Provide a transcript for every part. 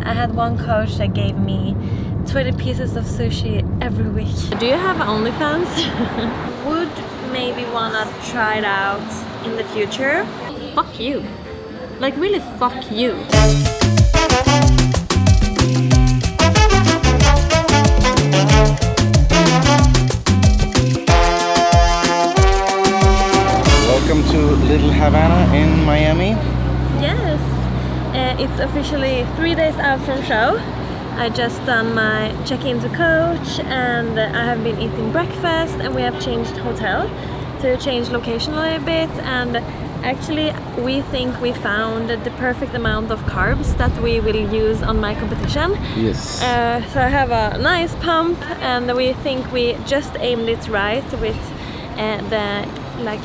I had one coach that gave me 20 pieces of sushi every week. Do you have OnlyFans? Would maybe wanna try it out in the future. Fuck you. Like really fuck you. Welcome to Little Havana in Miami. Yes, it's officially 3 days out from show. I just done my check-in to coach and I have been eating breakfast and we have changed hotel to change location a little bit, and actually we think we found the perfect amount of carbs that we will use on my competition. Yes. So I have a nice pump and we think we just aimed it right with the like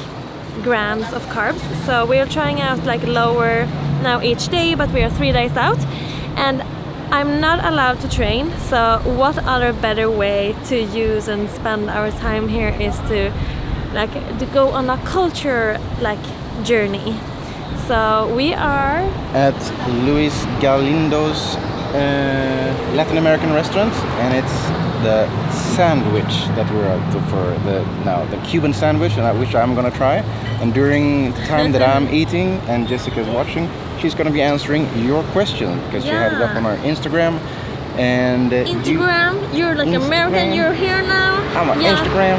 grams of carbs. So we are trying out like lower now each day, but we are 3 days out and I'm not allowed to train, so what other better way to use and spend our time here is to go on a culture journey. So we are at Luis Galindo's Latin American restaurant, and it's the sandwich that we're out for the Cuban sandwich, which I'm gonna try. And during the time that I'm eating and Jessica's watching, she's gonna be answering your question because she had it up on our Instagram. And you're like Instagram. American, you're here now. I'm on Instagram.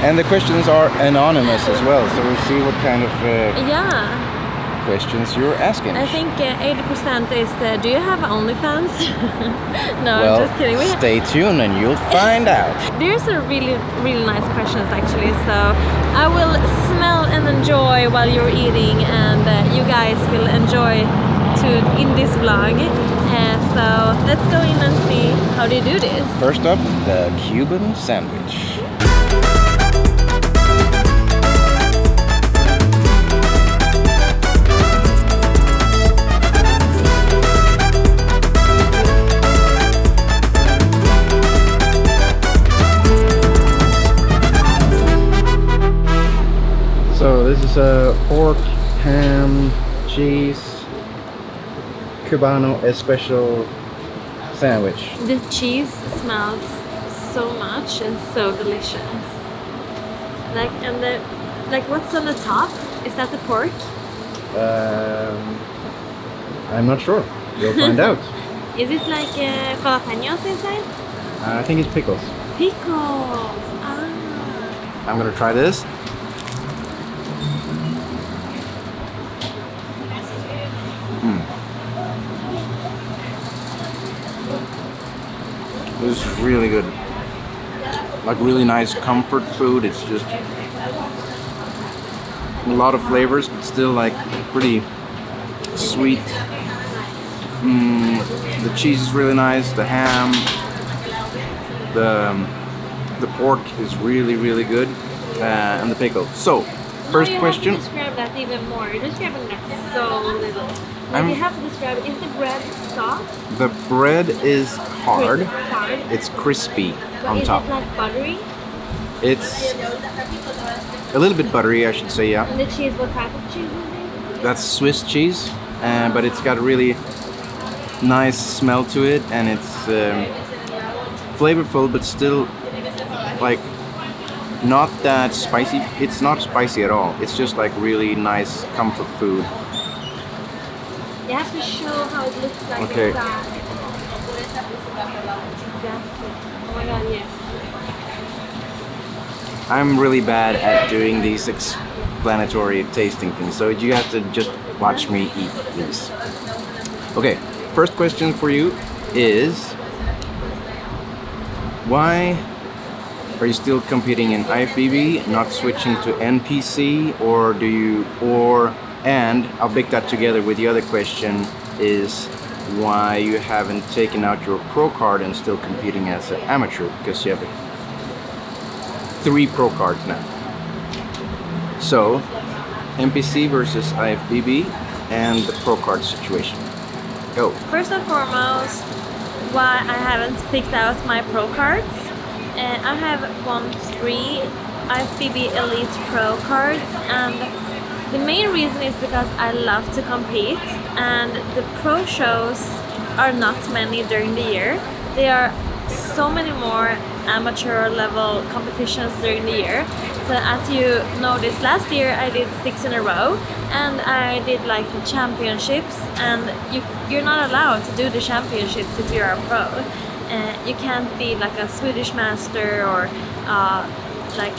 And the questions are anonymous as well, so we'll see what kind of questions you're asking. I think 80% is do you have OnlyFans? No, well, I'm just kidding. Stay tuned and you'll find out. There's a really nice questions actually, so I will smell and enjoy while you're eating, and you guys will enjoy in this vlog. So let's go in and see how they do this. First up, the Cuban sandwich. So this is a pork, ham, cheese, Cubano Especial sandwich. The cheese smells so much and so delicious. What's on the top? Is that the pork? I'm not sure. You'll find out. Is it like jalapenos inside? I think it's pickles. Pickles. Ah. I'm gonna try this. This is really good. Like really nice comfort food. It's just a lot of flavors, but still like pretty sweet. The cheese is really nice. The ham, the pork is really good, and the pickle. So, first question. You have to describe that even more. You're describing that so little. You have to describe it. Is the bread soft? The bread is hard. It's crispy on top. Is it like buttery? It's a little bit buttery, I should say, yeah. And the cheese, what type of cheese is it? That's Swiss cheese, but it's got a really nice smell to it, and it's flavorful, but still like not that spicy. It's not spicy at all. It's just like really nice comfort food. You have to show how it looks like inside. Exactly. Oh my god, yes. I'm really bad at doing these explanatory tasting things, so you have to just watch me eat these. Okay, first question for you is, why are you still competing in IFBB, not switching to NPC, and I'll make that together with the other question is why you haven't taken out your pro card and still competing as an amateur, because you have 3 pro cards now. So, NPC versus IFBB and the pro card situation. Go. First and foremost, why I haven't picked out my pro cards. I have won 3 IFBB Elite Pro cards, and the main reason is because I love to compete. and the pro shows are not many during the year. There are so many more amateur level competitions during the year. So as you noticed, last year I did 6 in a row, and I did like the championships, and you're not allowed to do the championships if you're a pro. You can't be like a Swedish master or like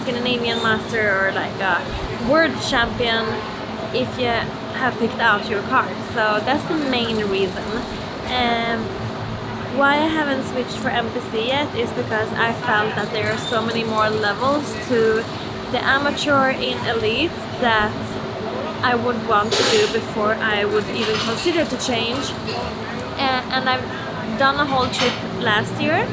Scandinavian master or like a world champion if you have picked out your card. So that's the main reason. Why I haven't switched for NPC yet is because I felt that there are so many more levels to the amateur in Elite that I would want to do before I would even consider to change. And I've done a whole trip last year,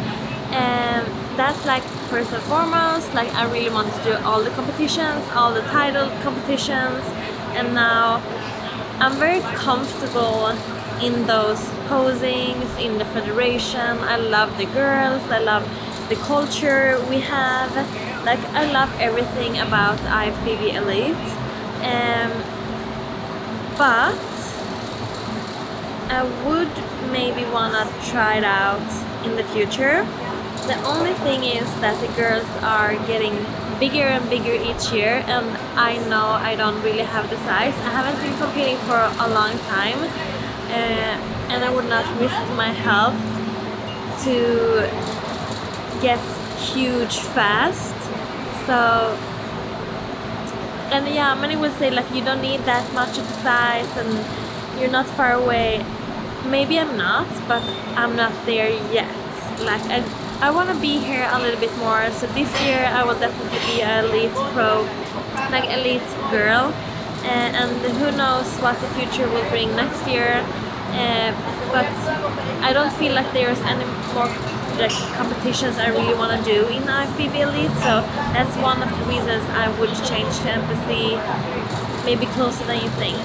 and that's like first and foremost, like I really wanted to do all the competitions, all the title competitions, and now I'm very comfortable in those posings, in the federation. I love the girls, I love the culture we have, like I love everything about IFBB Elite. But I would maybe wanna try it out in the future. The only thing is that the girls are getting bigger and bigger each year, and I know I don't really have the size. I haven't been competing for a long time, and I would not risk my health to get huge fast. So, and yeah, many would say like you don't need that much of a size and you're not far away. Maybe I'm not, but I'm not there yet. Like I want to be here a little bit more. So this year I will definitely be an elite pro, like elite girl, and who knows what the future will bring next year. But I don't feel like there's any more like competitions I really want to do in IFBB Elite. So that's one of the reasons I would change to NPC, maybe closer than you think,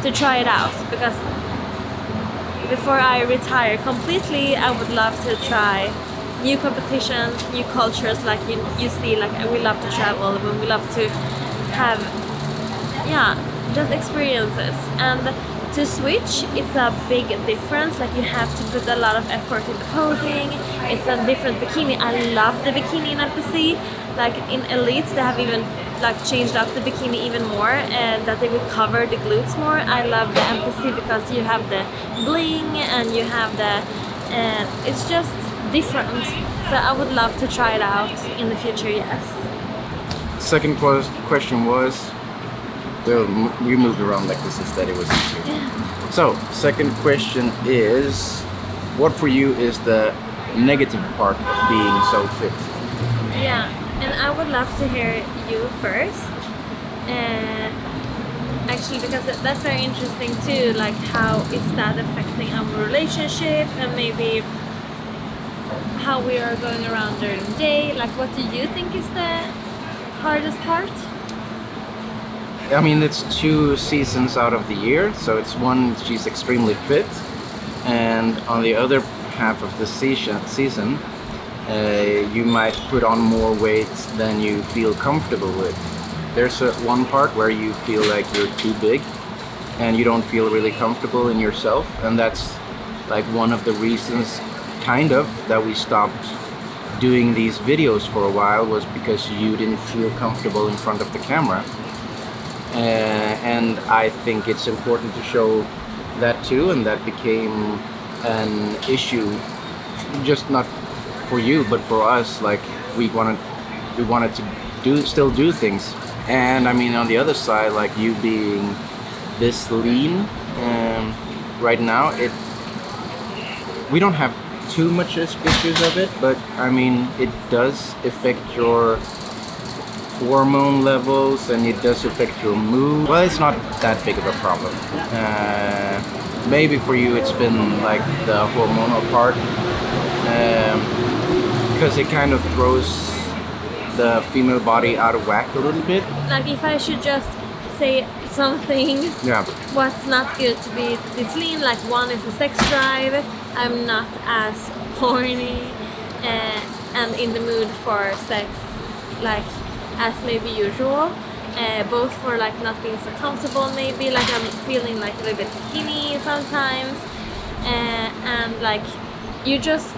to try it out, because before I retire completely, I would love to try new competitions, new cultures. Like you see, like we love to travel and we love to have, yeah, just experiences. And to switch, it's a big difference. Like you have to put a lot of effort into posing. It's a different bikini. I love the bikini in NPC. Like in Elites, they have even like changed up the bikini even more, and that they would cover the glutes more. I love the NPC because you have the bling and you have the it's just different. So I would love to try it out in the future. Yes. Second question was, we moved around like this instead, it was easier. Yeah. So second question is, what for you is the negative part of being so fit? Yeah, and I would love to hear you first. Actually, because that's very interesting too, like how is that affecting our relationship, and maybe how we are going around during the day. Like, what do you think is the hardest part? I mean, it's 2 seasons out of the year, so it's one, she's extremely fit, and on the other half of the season, you might put on more weight than you feel comfortable with. There's one part where you feel like you're too big and you don't feel really comfortable in yourself, and that's like one of the reasons kind of that we stopped doing these videos for a while, was because you didn't feel comfortable in front of the camera. And I think it's important to show that too, and that became an issue, just not for you but for us. Like we wanted to still do things, and I mean on the other side, like you being this lean right now, we don't have too much issues of it, but I mean it does affect your hormone levels and it does affect your mood. Well, it's not that big of a problem. Maybe for you it's been like the hormonal part, because it kind of throws the female body out of whack a little bit. Like if I should just say some things, yeah, what's not good to be this lean, like one is the sex drive. I'm not as horny and in the mood for sex like as maybe usual, both for like not being so comfortable, maybe like I'm feeling like a little bit skinny sometimes, and like you just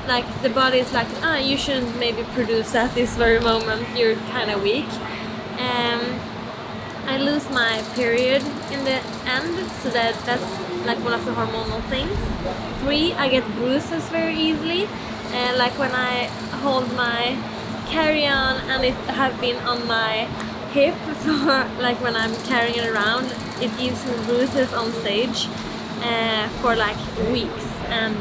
like the body is like, ah, you shouldn't maybe produce at this very moment, you're kind of weak. I lose my period in the end, so that's like one of the hormonal things. 3, I get bruises very easily, like when I hold my carry-on and it have been on my hip for like when I'm carrying it around, it gives me bruises on stage for like weeks, and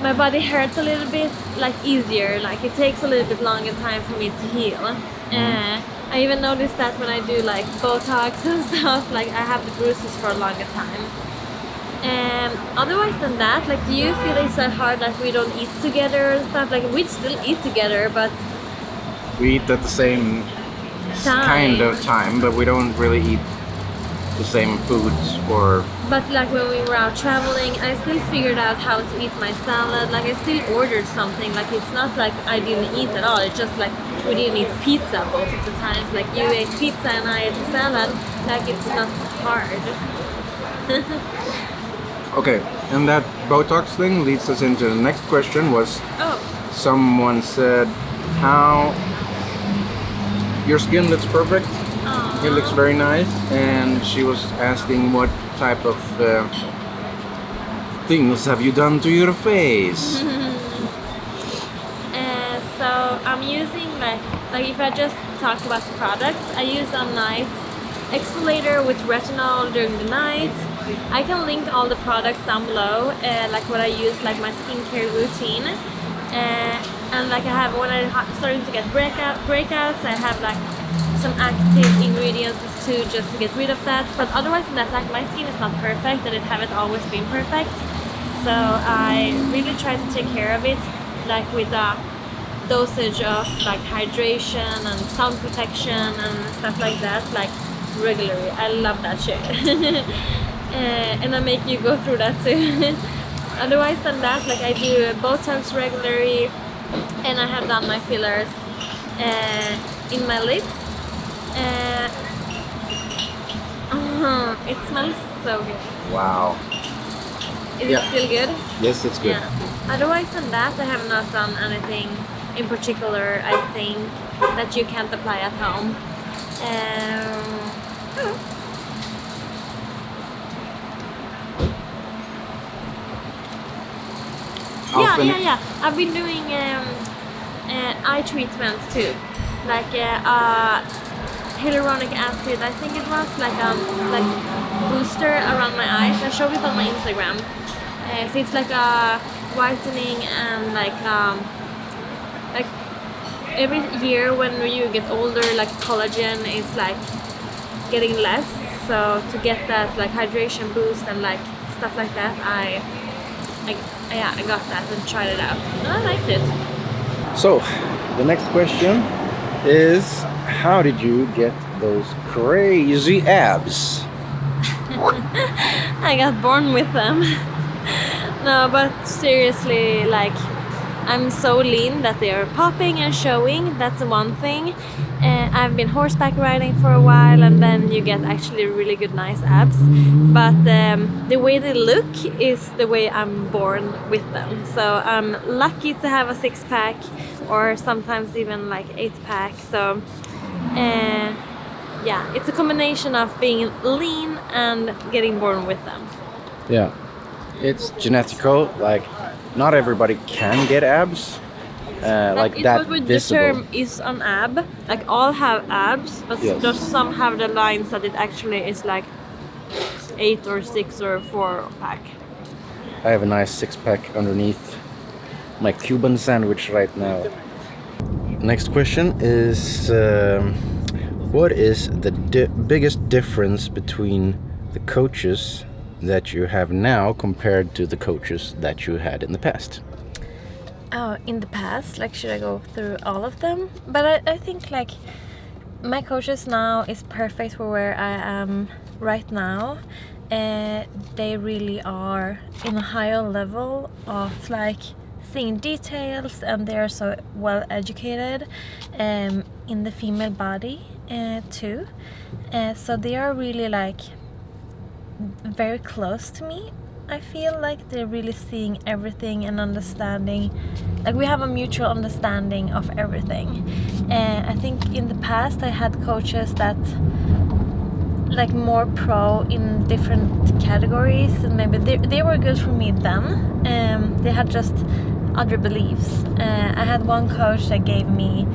my body hurts a little bit like easier, like it takes a little bit longer time for me to heal. I even noticed that when I do like Botox and stuff, like I have the bruises for a longer time. Otherwise than that, like do you feel it's that hard that we don't eat together and stuff? Like we still eat together, but We eat at the same kind of time, but we don't really eat the same foods or... But like when we were out traveling, I still figured out how to eat my salad. Like I still ordered something. Like it's not like I didn't eat at all. It's just like we didn't eat pizza both of the times. Like you ate pizza and I ate the salad. Like it's not hard. Okay, and that Botox thing leads us into the next question was... Oh. Someone said, how... Your skin looks perfect. Aww. It looks very nice. And she was asking what type of things have you done to your face? So I'm using like if I just talk about the products, I use a night exfoliator with retinol during the night. I can link all the products down below, like what I use, like my skincare routine. And like I have, when I'm starting to get breakouts, I have like some active ingredients too, just to get rid of that. But otherwise than that, like my skin is not perfect and it haven't always been perfect. So I really try to take care of it, like with a dosage of like hydration and sun protection and stuff like that, like regularly. I love that shit. And I make you go through that too. Otherwise than that, like I do Botox regularly, and I have done my fillers in my lips. It smells so good. Wow. Is it still good? Yes, it's good. Yeah. Otherwise than that, I have not done anything in particular, I think, that you can't apply at home. Yeah. I've been doing eye treatments too, like hyaluronic acid. I think it was like booster around my eyes. I showed it on my Instagram. So it's like a whitening and like every year when you get older, like collagen is like getting less. So to get that like hydration boost and like stuff like that, I got that and tried it out, and I liked it. So, the next question is, how did you get those crazy abs? I got born with them. No, but seriously, like I'm so lean that they are popping and showing. That's the one thing. I've been horseback riding for a while, and then you get actually really good, nice abs. But the way they look is the way I'm born with them. So I'm lucky to have a 6-pack, or sometimes even like 8-pack. So yeah, it's a combination of being lean and getting born with them. Yeah, it's genetical. Like, not everybody can get abs. Like that what visible. The term is an ab. Like all have abs, but Yes. just some have the lines that it actually is like 8 or 6 or 4-pack. I have a nice 6-pack underneath my Cuban sandwich right now. Next question is, what is the biggest difference between the coaches that you have now compared to the coaches that you had in the past? Oh, in the past, like should I go through all of them? But I think like my coaches now is perfect for where I am right now. They really are in a higher level of like seeing details, and they're so well educated in the female body, too. So they are really like very close to me. I feel like they're really seeing everything and understanding. Like we have a mutual understanding of everything. I think in the past I had coaches that like more pro in different categories, and maybe they were good for me then. They had just other beliefs. I had one coach that gave me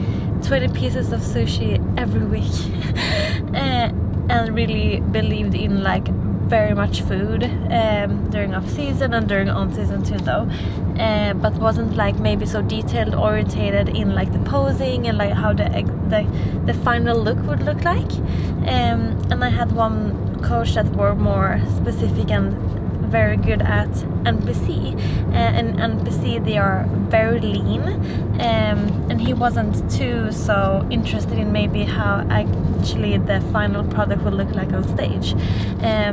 20 pieces of sushi every week and really believed in like very much food during off season and during on season too though, but wasn't like maybe so detailed orientated in like the posing and like how the final look would look like. And I had one coach that were more specific and very good at NPC, and NPC they are very lean, and he wasn't too so interested in maybe how actually the final product will look like on stage.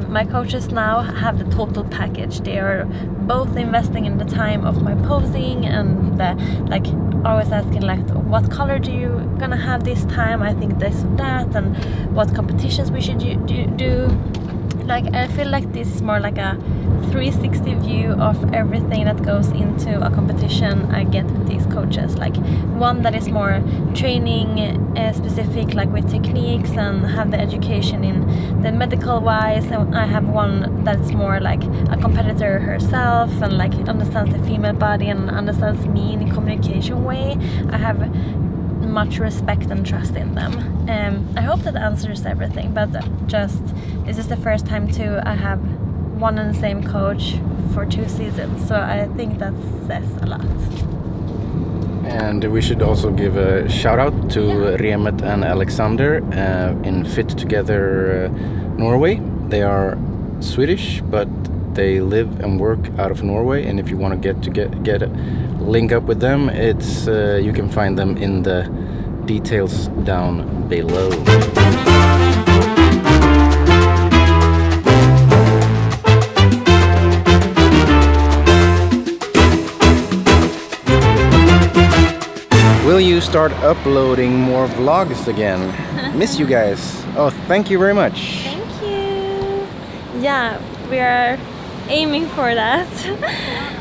My coaches now have the total package. They are both investing in the time of my posing and like always asking like what color do you gonna have this time, I think this or that, and what competitions we should do. Like I feel like this is more like a 360 view of everything that goes into a competition I get with these coaches. Like one that is more training specific, like with techniques and have the education in the medical wise, and I have one that's more like a competitor herself and like understands the female body and understands me in a communication way. I have much respect and trust in them. I hope that answers everything, but just this is the first time too I have one and the same coach for 2 seasons, so I think that says a lot. And we should also give a shout out to Remet and Alexander in Fit Together Norway. They are Swedish, but they live and work out of Norway, and if you want to get a link up with them, it's you can find them in the details down below. Will you start uploading more vlogs again? Miss you guys. Oh, thank you very much. Thank you. Yeah, we are aiming for that.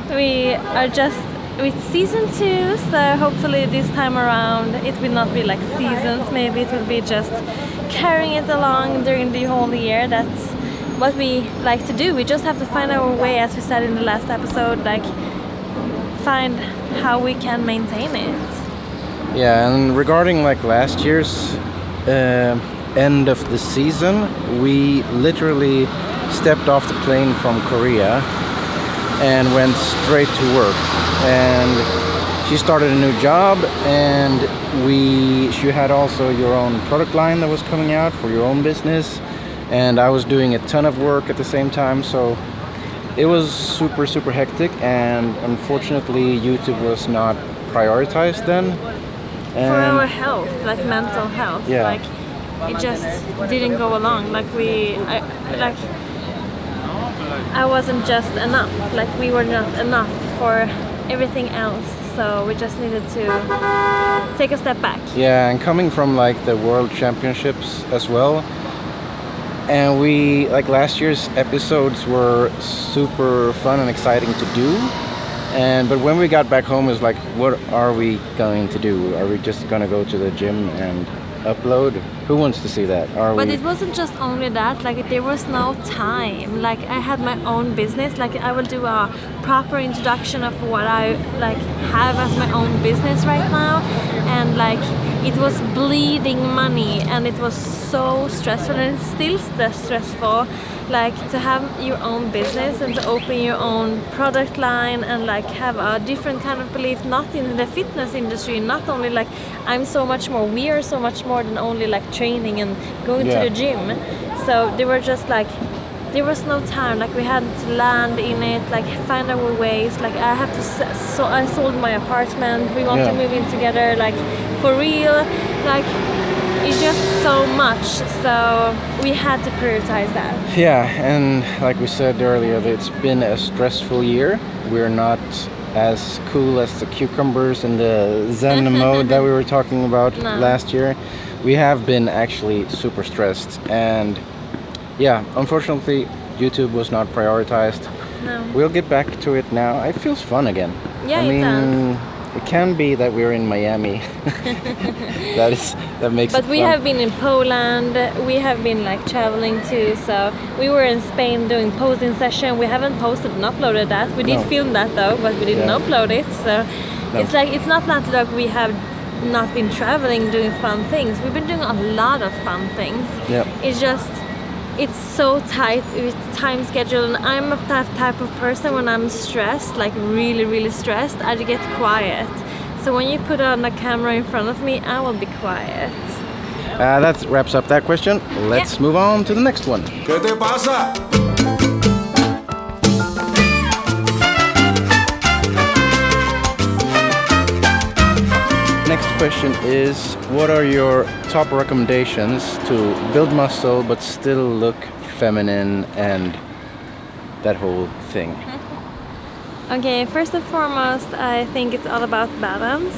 We are just with season 2, so hopefully this time around it will not be like seasons, maybe it will be just carrying it along during the whole year. That's what we like to do. We just have to find our way, as we said in the last episode, like find how we can maintain it. Yeah, and regarding like last year's end of the season, we literally stepped off the plane from Korea and went straight to work. And she started a new job, and she had also your own product line that was coming out for your own business, and I was doing a ton of work at the same time, so it was super hectic, and unfortunately YouTube was not prioritized then. For our health, like mental health, yeah. Like it just didn't go along. Like I wasn't just enough. Like we were not enough for everything else. So we just needed to take a step back. Yeah, and coming from like the World Championships as well, and we like last year's episodes were super fun and exciting to do. But when we got back home, it was like, what are we going to do? Are we just going to go to the gym and upload? Who wants to see that? But it wasn't just only that, like there was no time. Like I had my own business, like I will do a proper introduction of what I like have as my own business right now, and like it was bleeding money, and it was so stressful, and it's still stressful, like to have your own business and to open your own product line and like have a different kind of belief, not in the fitness industry, not only like we are so much more than only like training and going to the gym. So they were just like, there was no time, like we had to land in it, like find our ways, like I have to, so I sold my apartment, we want to move in together, like for real, like it's just so much, so we had to prioritize that. Yeah, and like we said earlier, it's been a stressful year. We're not as cool as the cucumbers in the Zen mode that we were talking about last year. we have been actually super stressed, and yeah, unfortunately YouTube was not prioritized. No. We'll get back to it now. It feels fun again. Yeah, I mean, it does. it can be that we're in Miami. that makes But it we fun. have been in Poland, we have been like traveling too, so we were in Spain doing posing session. We haven't posted and uploaded that. We did No. film that though, but we didn't Yeah. upload it. So No. it's like, it's not that like we have not been traveling doing fun things. We've been doing a lot of fun things. Yeah. It's just, it's so tight with time schedule, and I'm that type of person when I'm stressed, like really stressed, I get quiet. So when you put on a camera in front of me, I will be quiet. That wraps up that question. Let's move on to the next one. ¿Qué te pasa? Next question is, what are your top recommendations to build muscle but still look feminine and that whole thing? Okay, first and foremost, I think it's all about balance,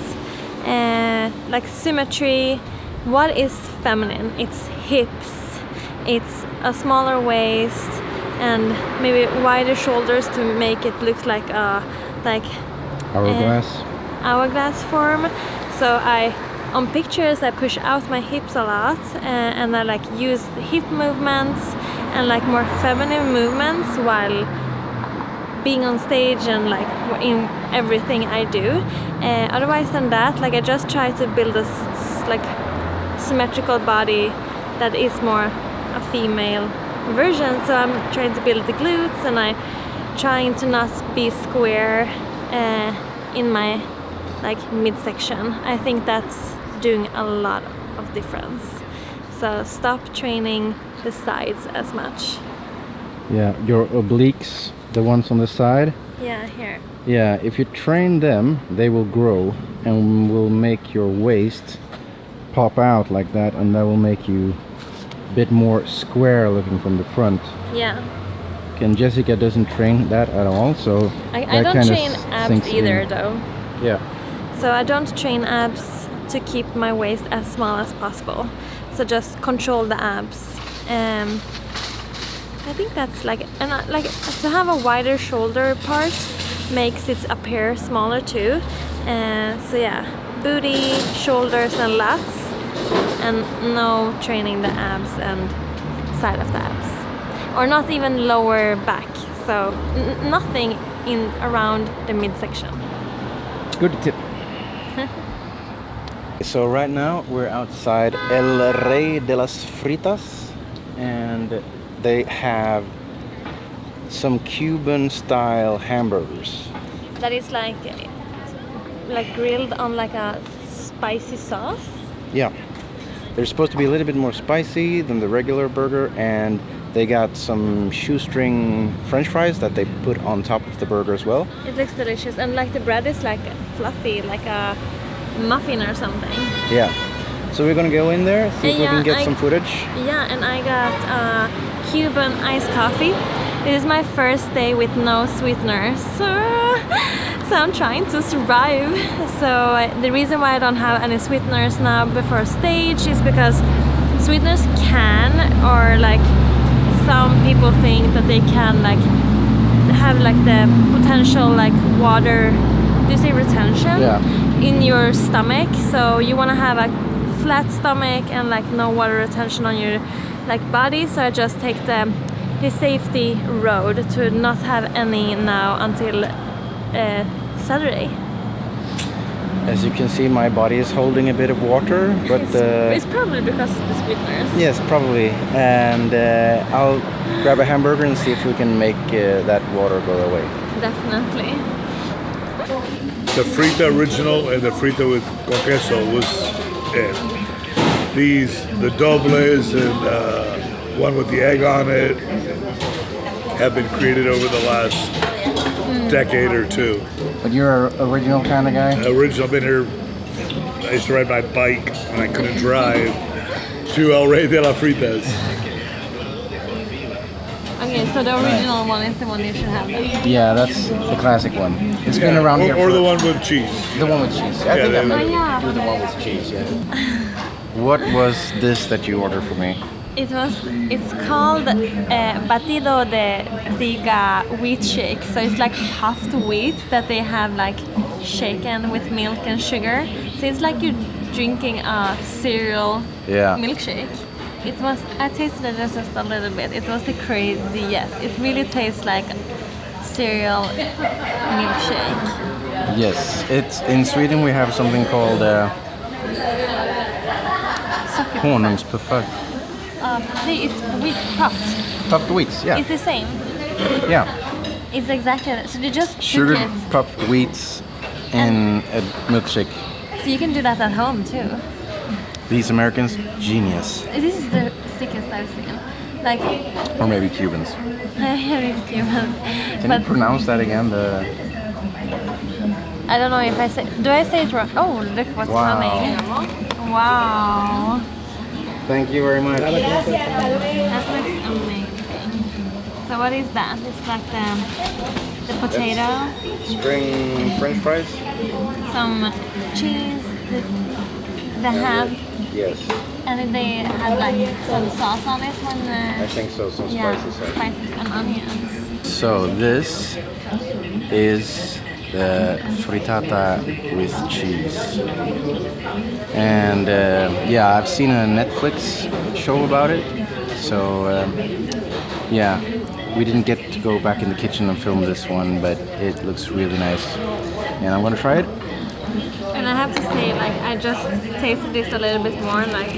like symmetry. What is feminine? It's hips, it's a smaller waist, and maybe wider shoulders to make it look like a hourglass form. So on pictures I push out my hips a lot, and I like use hip movements and like more feminine movements while being on stage and like in everything I do. Otherwise than that, like I just try to build a like symmetrical body that is more a female version. So I'm trying to build the glutes, and I'm trying to not be square in my like midsection. I think that's doing a lot of difference. So stop training the sides as much. Yeah, your obliques, the ones on the side. Yeah, here. Yeah, if you train them, they will grow and will make your waist pop out like that, and that will make you a bit more square looking from the front. Yeah. And Jessica doesn't train that at all, so I that don't kinda train abs sinks either in. though. Yeah. So I don't train abs to keep my waist as small as possible. So just control the abs. I think that's like, and like to have a wider shoulder part makes it appear smaller too. So yeah, booty, shoulders and lats, and no training the abs and side of the abs. Or not even lower back. So nothing in around the midsection. Good tip. So right now we're outside El Rey de las Fritas, and they have some Cuban style hamburgers. That is like grilled on like a spicy sauce. Yeah. They're supposed to be a little bit more spicy than the regular burger, and they got some shoestring french fries that they put on top of the burger as well. It looks delicious, and like the bread is like fluffy, like a muffin or something. Yeah. So we're gonna go in there, see if we Yeah, can get some footage. Yeah, and I got Cuban iced coffee. It is my first day with no sweeteners, so I'm trying to survive. So the reason why I don't have any sweeteners now before stage is because sweeteners can, or like some people think that they can like have like the potential like water, do you say retention? Yeah. In your stomach. So you want to have a flat stomach and like no water retention on your like body. So I just take the safety road to not have any now until Saturday. As you can see, my body is holding a bit of water, but It's probably because of the sweeteners. yes, probably. And I'll grab a hamburger and see if we can make that water go away. Definitely. The frita original and the frita with xoxo was it. The dobles and one with the egg on it have been created over the last decade or two. But you're an original kind of guy? Original, I've been here, I used to ride my bike when I couldn't drive to El Rey de las Fritas. Okay, so the original one is the one you should have then. Yeah, that's the classic one. It's been around here Or for... the one with cheese. The one with cheese. I think I they- might Oh, yeah. do the one with cheese, yeah. What was this that you ordered for me? It's called Batido de Triga wheat shake. So it's like puffed wheat that they have like shaken with milk and sugar. So it's like you're drinking a cereal milkshake. I tasted it just a little bit. It was the craziest. It really tastes like cereal milkshake. Yes, it's in Sweden we have something called honungspuffar. It's wheat puffs. Puffed wheats, yeah. It's the same. Yeah. It's exactly that. So they just Sugar took it. puffed wheats in a milkshake. So you can do that at home too. These Americans, genius. This is the sickest I've seen. Like, Or maybe Cubans. it's Cuban. Can you pronounce that again? I don't know if I say. Do I say it wrong? Oh, look what's coming! Wow. Thank you very much. That looks amazing. So what is that? It's like the potato, Spring French fries? some cheese, the ham, Yes, and then they had like some sauce on it when I think so. Some spices and onions. So this is the frittata with cheese. And yeah, I've seen a Netflix show about it. So yeah, we didn't get to go back in the kitchen and film this one, but it looks really nice. And I'm gonna try it. And I have to say, like, I just tasted this a little bit more. Like,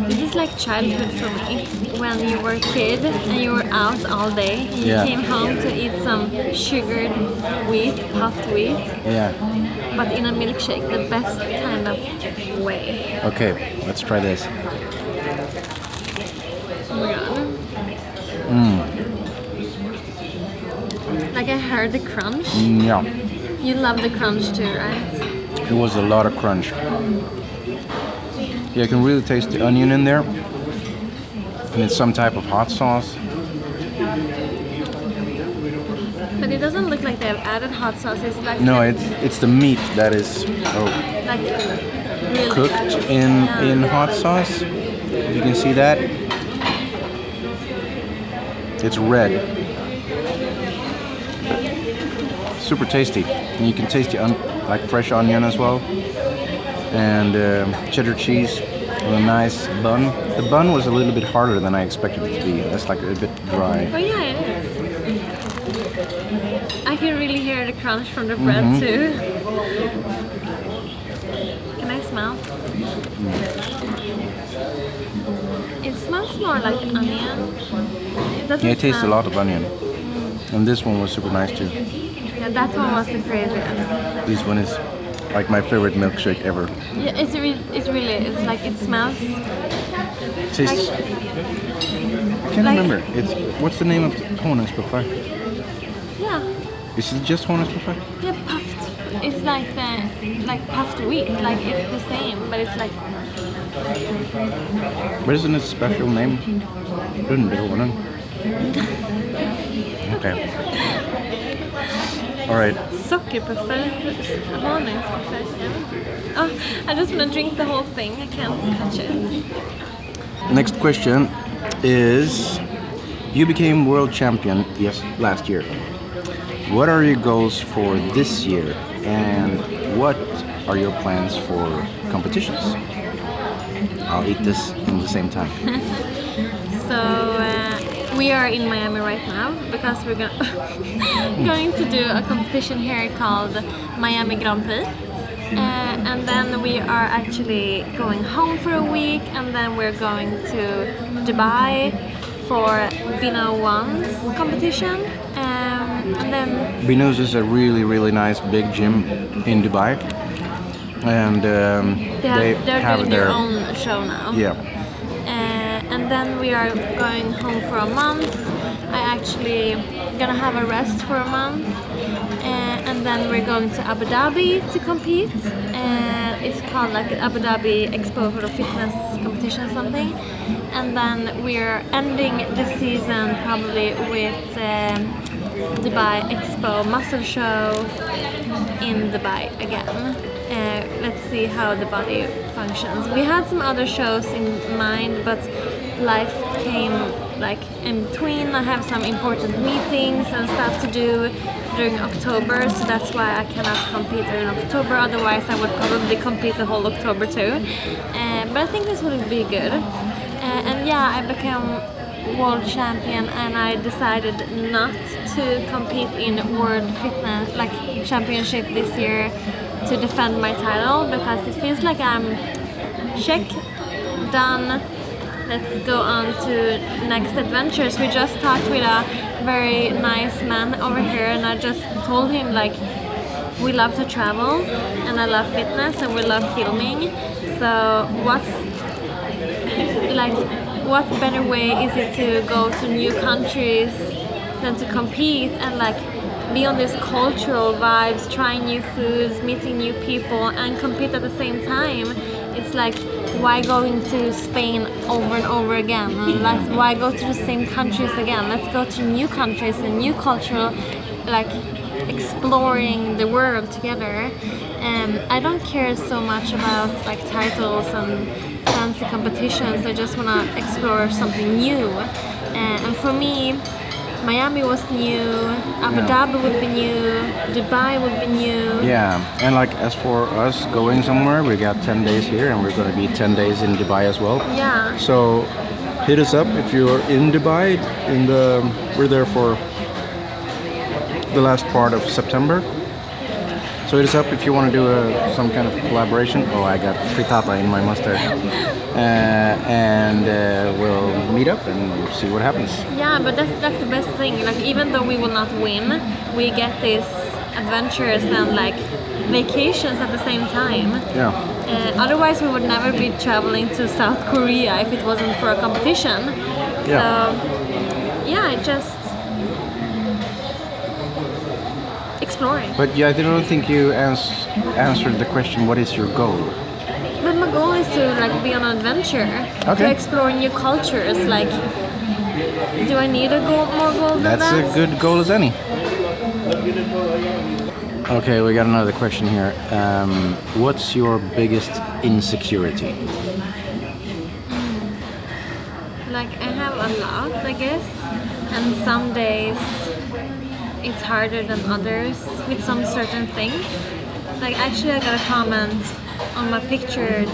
this is like childhood for me. When you were a kid and you were out all day, and you came home to eat some sugared wheat, puffed wheat. Yeah. But in a milkshake, the best kind of way. Okay, let's try this. Oh my god. Like I heard the crunch. Yeah. You love the crunch too, right? It was a lot of crunch. Yeah, I can really taste the onion in there. And it's some type of hot sauce. But it doesn't look like they've added hot sauce. It's like No, it's the meat that is like really cooked in hot sauce. You can see that. It's red. Super tasty. And you can taste the like fresh onion as well. And cheddar cheese with a nice bun. The bun was a little bit harder than I expected it to be. It's like a bit dry. Oh yeah, it is. I can really hear the crunch from the bread too. Can I smell? It smells more like onion. It doesn't. Yeah, it tastes a smell- lot of onion. And this one was super nice too. Yeah, that one was the craziest. This one is like my favorite milkshake ever. Yeah, it really is. Like it smells. Tastes. I can't remember. It's what's the name of the honungspuffar? Yeah, Is it just honungspuffar? yeah, puffed. It's like puffed wheat. Like it's the same, but it's like But isn't it a special name? Little Havana. Okay. All right. sockerpuffar. Honungspuffar. Yeah. Oh, I just want to drink the whole thing. I can't touch it. Next question is: you became world champion last year. What are your goals for this year, and what are your plans for competitions? I'll eat this in the same time. So we are in Miami right now because we're going to do a competition here called Miami Grand Prix. And then we are actually going home for a week, and then we're going to Dubai for Bino One's competition. And then Bino's is a really nice big gym in Dubai, and they're doing their own show now. Yeah. And then we are going home for a month. I actually gonna have a rest for a month, and then we're going to Abu Dhabi to compete. It's called like Abu Dhabi Expo for the fitness competition or something. And then we're ending the season probably with Dubai Expo muscle show in Dubai again. let's see how the body functions. We had some other shows in mind, but life came like in between. I have some important meetings and stuff to do during October, so that's why I cannot compete in October. Otherwise I would probably compete the whole October too. But I think this will be good. And yeah, I became world champion, and I decided not to compete in world fitness like championship this year to defend my title, because it feels like I'm check, done, let's go on to next adventures. We just talked with a very nice man over here, and I just told him like we love to travel and I love fitness and we love filming, so what better way is it to go to new countries than to compete and like be on these cultural vibes, trying new foods, meeting new people, and compete at the same time. It's like, why going to Spain over and over again? And like, why go to the same countries again? Let's go to new countries and new cultural, like exploring the world together. I don't care so much about like titles and fancy competitions. I just want to explore something new. And for me, Miami was new, Abu Dhabi would be new, Dubai would be new. Yeah, and like as for us going somewhere, we got 10 days here and we're going to be 10 days in Dubai as well. Yeah. So hit us up if you're in Dubai. We're there for the last part of September. So hit us up if you want to do some kind of collaboration. Oh, I got frittata in my mustard. And we'll meet up and see what happens. Yeah, but that's the best thing. Like, even though we will not win, we get these adventures and like vacations at the same time. Yeah. Otherwise, we would never be traveling to South Korea if it wasn't for a competition. Yeah. So, yeah, just exploring. But yeah, I don't think you answered the question, what is your goal? But my goal is to like be on an adventure, to explore new cultures. Like, do I need more goal than that? That's a good goal as any. Okay, we got another question here. What's your biggest insecurity? Like, I have a lot, I guess, and some days it's harder than others with some certain things. Like, actually I got a comment on my picture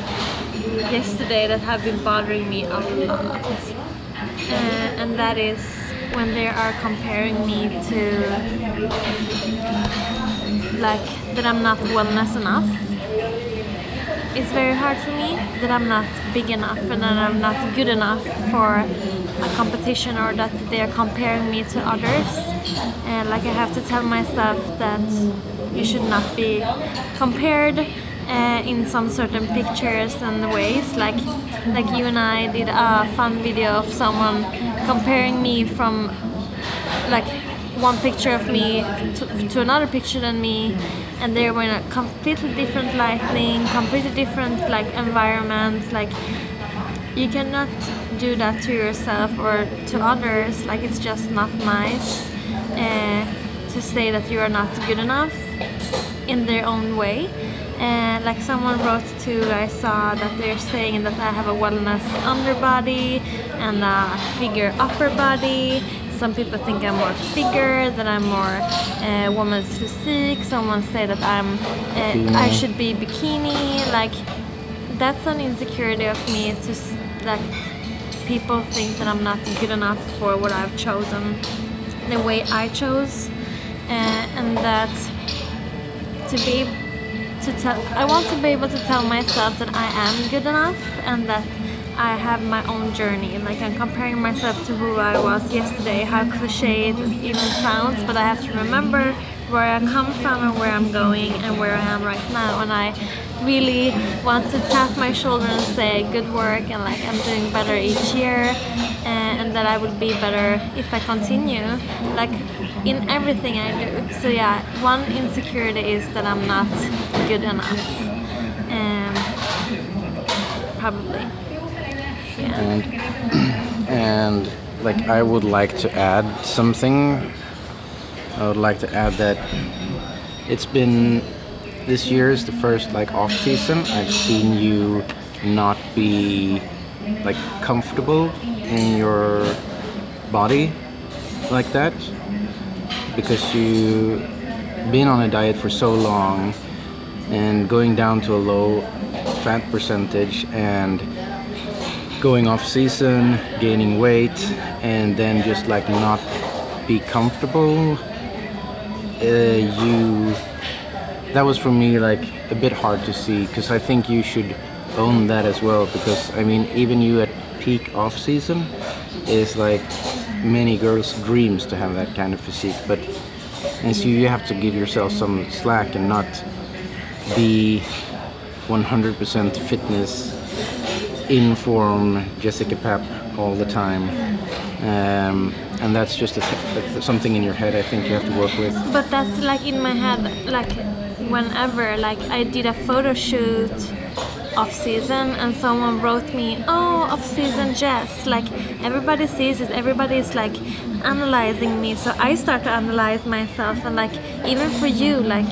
yesterday that have been bothering me a lot, and that is when they are comparing me to like that I'm not wellness enough. It's very hard for me that I'm not big enough and that I'm not good enough for a competition, or that they are comparing me to others. And like, I have to tell myself that you should not be compared in some certain pictures and ways. Like you and I did a fun video of someone comparing me from like one picture of me to another picture than me, and they were in a completely different lighting, completely different like environments. Like, you cannot do that to yourself or to others. Like, it's just not nice to say that you are not good enough in their own way. Like, someone wrote too, I saw that they're saying that I have a wellness underbody and a figure upper body. Some people think I'm more figure, that I'm more woman's physique. Someone say that I should be bikini. Like, that's an insecurity of me, to like people think that I'm not good enough for what I've chosen, the way I chose, and that I want to be able to tell myself that I am good enough and that I have my own journey. Like, I'm comparing myself to who I was yesterday, how cliche it even sounds, but I have to remember where I come from and where I'm going and where I am right now. And I really want to tap my shoulder and say good work, and like, I'm doing better each year, and that I will be better if I continue, like in everything I do. So yeah, one insecurity is that I'm not good enough, probably. So, yeah. And like, I would like to add something. I would like to add that it's been this year is the first like off season I've seen you not be like comfortable in your body like that, because you've been on a diet for so long and going down to a low fat percentage and going off season, gaining weight, and then just like not be comfortable. That was for me like a bit hard to see, because I think you should own that as well, because I mean even you at peak off season is like many girls' dreams to have that kind of physique, but and so you have to give yourself some slack and not be 100% fitness in form Jessica Pep all the time. And that's just something in your head I think you have to work with. But that's like in my head, like whenever like I did a photo shoot off season and someone wrote me, oh, off season Jess, like everybody sees it, everybody is like analyzing me, so I start to analyze myself, and like even for you, like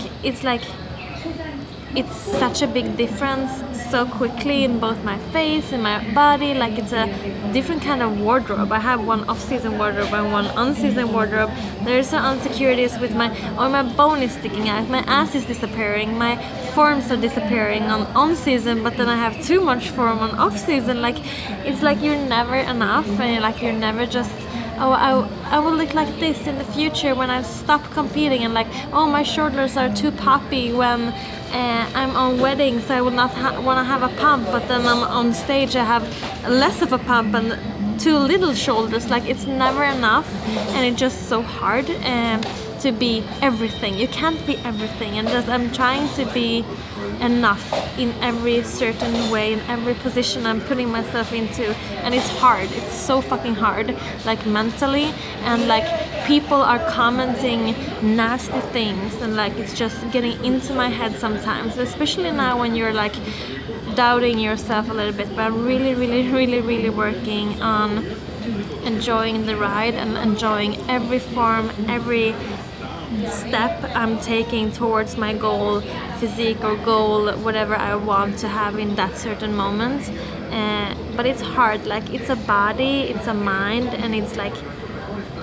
it's such a big difference so quickly in both my face and my body. Like it's a different kind of wardrobe. I have one off-season wardrobe and one on-season wardrobe. There's some insecurities with my bone is sticking out, my ass is disappearing, my forms are disappearing on season, but then I have too much form on off season. Like it's like you're never enough, and like you're never just, oh, I will look like this in the future when I stop competing, and like, oh, my shoulders are too poppy when I'm on weddings, so I will not want to have a pump, but then I'm on stage I have less of a pump and too little shoulders. Like it's never enough, and it's just so hard to be everything. You can't be everything, and just I'm trying to be enough in every certain way, in every position I'm putting myself into, and it's hard. It's so fucking hard, like mentally, and like people are commenting nasty things, and like it's just getting into my head sometimes, especially now when you're like doubting yourself a little bit. But I'm really working on enjoying the ride and enjoying every form, every step I'm taking towards my goal, physique or goal, whatever I want to have in that certain moment. But it's hard, like it's a body, it's a mind, and it's like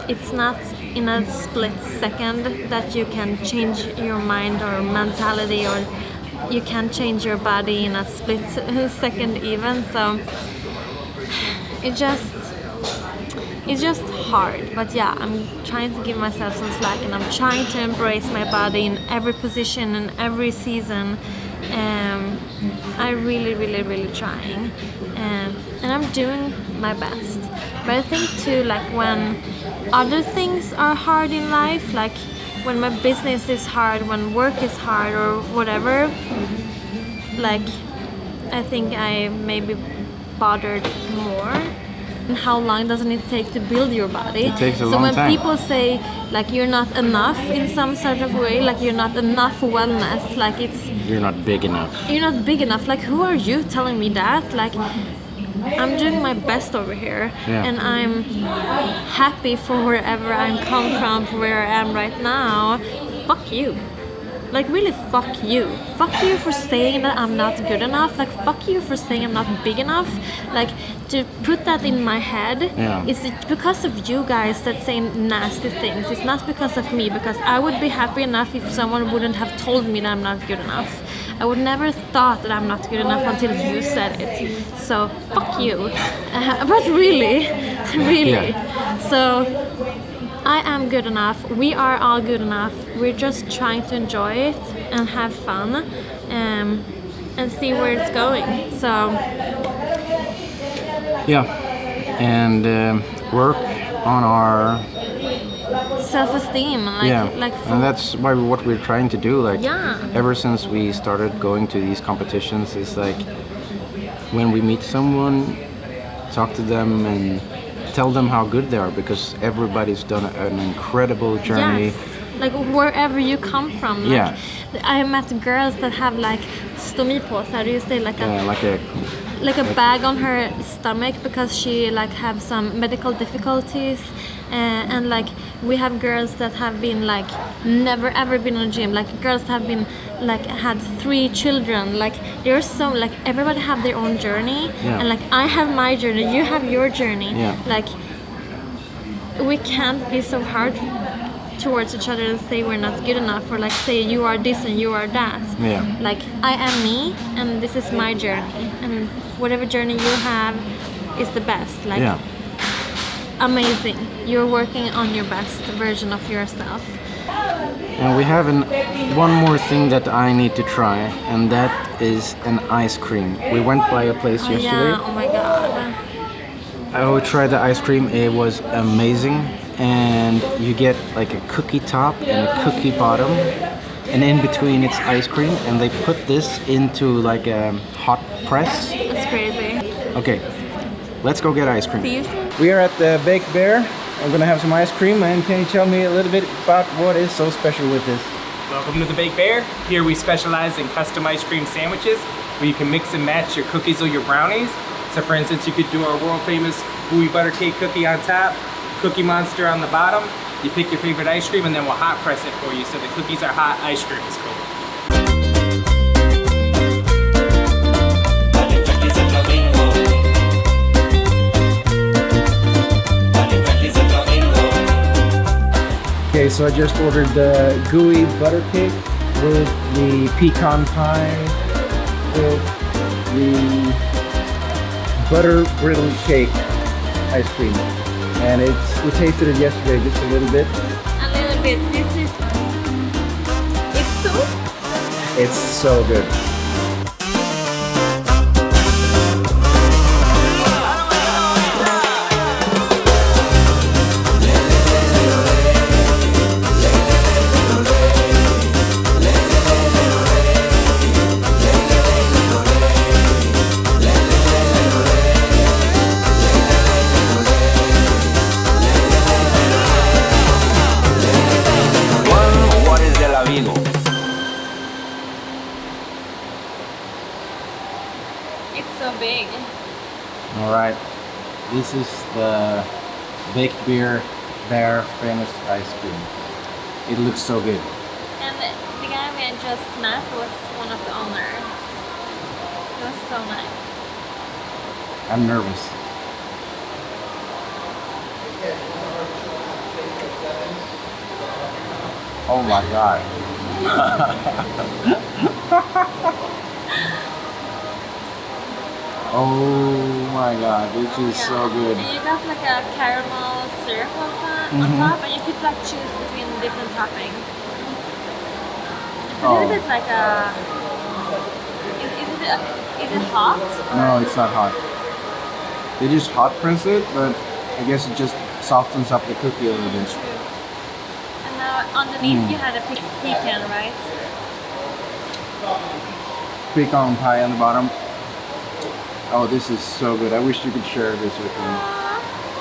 it's not in a split second that you can change your mind or mentality, or you can change your body in a split second even. So it's just hard. But yeah, I'm trying to give myself some slack, and I'm trying to embrace my body in every position and every season. I really trying, and I'm doing my best. But I think too, like when other things are hard in life, like when my business is hard, when work is hard or whatever, like I think I maybe bothered more. And how long doesn't it take to build your body? It takes a long So when time. people say like you're not enough in some sort of way, like you're not enough wellness, like You're not big enough. you're not big enough, like who are you telling me that? Like I'm doing my best over here, Yeah. and I'm happy for wherever I'm come from, for where I am right now. Fuck you. Like really, fuck you. Fuck you for saying that I'm not good enough. Like fuck you for saying I'm not big enough. Like to put that in my head, Yeah. it's because of you guys that say nasty things. It's not because of me, because I would be happy enough if someone wouldn't have told me that I'm not good enough. I would never thought that I'm not good enough until you said it. So fuck you. But really. Yeah. So I am good enough. We are all good enough. We're just trying to enjoy it and have fun, and see where it's going. So Yeah, and work on our self-esteem, like and that's why what we're trying to do. Like Yeah. ever since we started going to these competitions, is like when we meet someone, talk to them and tell them how good they are, because everybody's done an incredible journey. Yes, like wherever you come from. Like, Yeah. I met girls that have like stomipåsar, you say like a like a bag on her stomach because she like have some medical difficulties, and like we have girls that have been like never ever been on gym, like girls that have been like had 3 children, like they're so like everybody have their own journey, and like I have my journey, you have your journey, like we can't be so hard towards each other and say we're not good enough, or like say you are this and you are that. Like I am me and this is my journey, and whatever journey you have is the best, like amazing, you're working on your best version of yourself. And we have one more thing that I need to try, and that is an ice cream. We went by a place yesterday. Yeah, oh my god. I will try the ice cream. It was amazing. And you get like a cookie top and a cookie bottom, and in between it's ice cream, and they put this into like a hot press. That's crazy. Okay, let's go get ice cream. See you soon. We are at the Baked Bear. I'm gonna have some ice cream, and can you tell me a little bit about what is so special with this? Welcome to the Baked Bear. Here we specialize in custom ice cream sandwiches where you can mix and match your cookies or your brownies. So for instance, you could do our world famous gooey butter cake cookie on top, Cookie Monster on the bottom. You pick your favorite ice cream and then we'll hot press it for you so the cookies are hot, ice cream is cold. Okay, so I just ordered the gooey butter cake with the pecan pie with the butter brittle cake ice cream. And we tasted it yesterday just a little bit. A little bit. It's so good. It's so big. All right, this is the Baked Bear famous ice cream. It looks so good. And the guy we had just met was one of the owners. It was so nice. I'm nervous. Oh my god. Oh my god, this is so good. And you got like a caramel syrup on top, and you could like choose between different toppings. It's a little bit like a... Is it hot? No, it's not hot. They just hot press it, but I guess it just softens up the cookie a little bit. True. And now underneath you had a pecan, right? Pecan pie on the bottom. Oh, this is so good. I wish you could share this with me.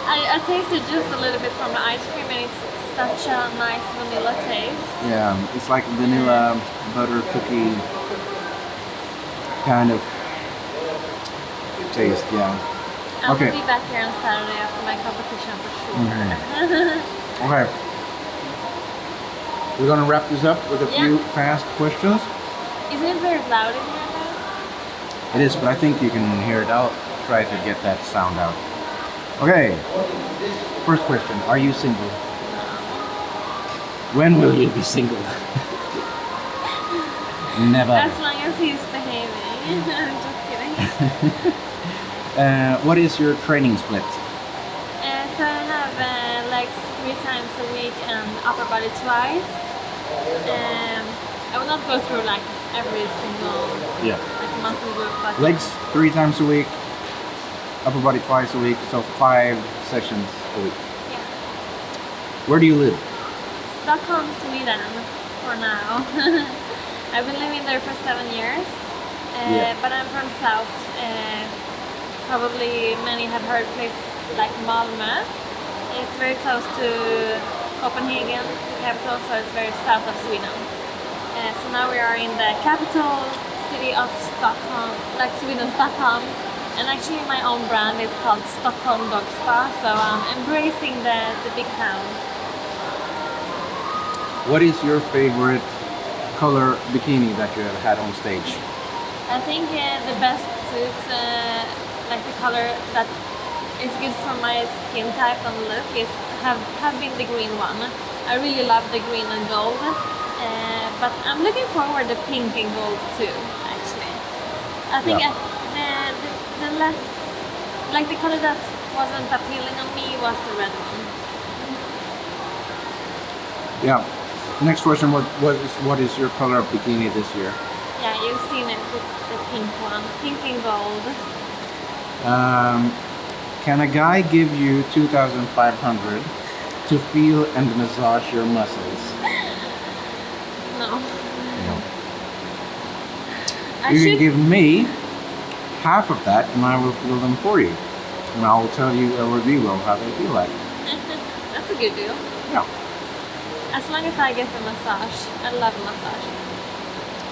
I tasted just a little bit from the ice cream, and it's such a nice vanilla taste. Yeah, it's like vanilla butter cookie kind of taste, yeah. I will be back here on Saturday after my competition for sure. Okay. We're gonna wrap this up with a few fast questions. Isn't it very loud in here though? It is, but I think you can hear it out. Try to get that sound out. Okay. First question, are you single? When will you be single? Never. As long as he's behaving. I'm just kidding. What is your training split? So I have legs 3 times a week and upper body twice. I will not go through like every single like muscle group, but Legs 3 times a week, upper body twice a week, so 5 sessions a week. yeah. Where do you live? Stockholm, Sweden for now. I've been living there for 7 years, but I'm from South. Probably many have heard places like Malmö. It's very close to Copenhagen, the capital, so it's very south of Sweden. So now we are in the capital city of Stockholm, like Sweden, Stockholm. And actually my own brand is called Stockholm Dog Spa, so I'm embracing the big town. What is your favorite color bikini that you have had on stage? I think the best suits, like the color that is good for my skin type and look, is have been the green one. I really love the green and gold, but I'm looking forward to pink and gold too. Actually, I think the less, like the color that wasn't appealing on me was the red one. Yeah. Next question, what is your color of bikini this year? Yeah, you've seen it, it's the pink one, pink and gold. Can a guy give you 2,500 to feel and massage your muscles? No. No. I You should can give me half of that and I will feel them for you. And I will tell you a review of how they feel like. That's a good deal. Yeah. As long as I get the massage. I love massaging.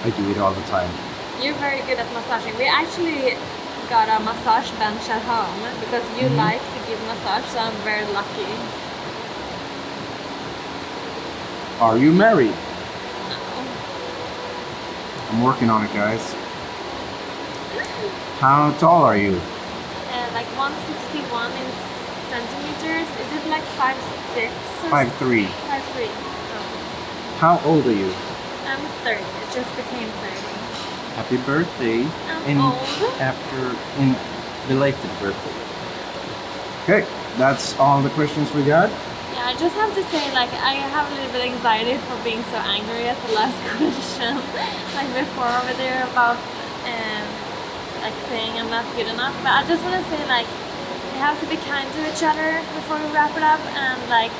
I do it all the time. You're very good at massaging. We actually got a massage bench at home because you like to give massage, so I'm very lucky. Are you married? No. I'm working on it, guys. How tall are you? Like 161 in centimeters. Is it like 5'6"? 5'3". 5'3". How old are you? I'm 30. It just became 30. Happy birthday. I'm old. In belated birthday. Okay, that's all the questions we got. Yeah, I just have to say, like, I have a little bit anxiety for being so angry at the last question. Like before over there about like saying I'm not good enough. But I just want to say, like, we have to be kind to each other before we wrap it up. And like,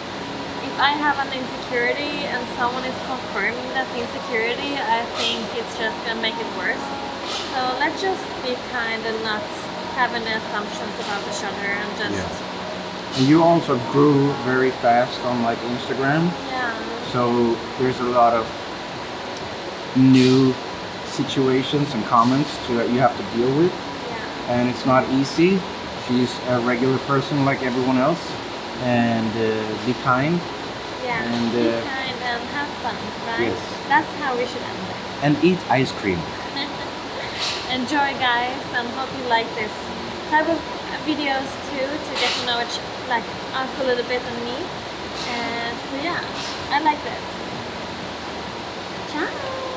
if I have an insecurity and someone is confirming that insecurity, I think it's just gonna make it worse. So let's just be kind and not have any assumptions about each other and just... Yeah. And you also grew very fast on like Instagram. Yeah. So there's a lot of new situations and comments that you have to deal with. Yeah. And it's not easy. She's a regular person like everyone else. And be kind. Yeah, and, be kind and have fun, right? Yes. That's how we should end it. And eat ice cream. Enjoy, guys, and hope you like this type of videos too, to get to know us a little bit and me. So yeah, I like that. Ciao!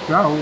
Ciao!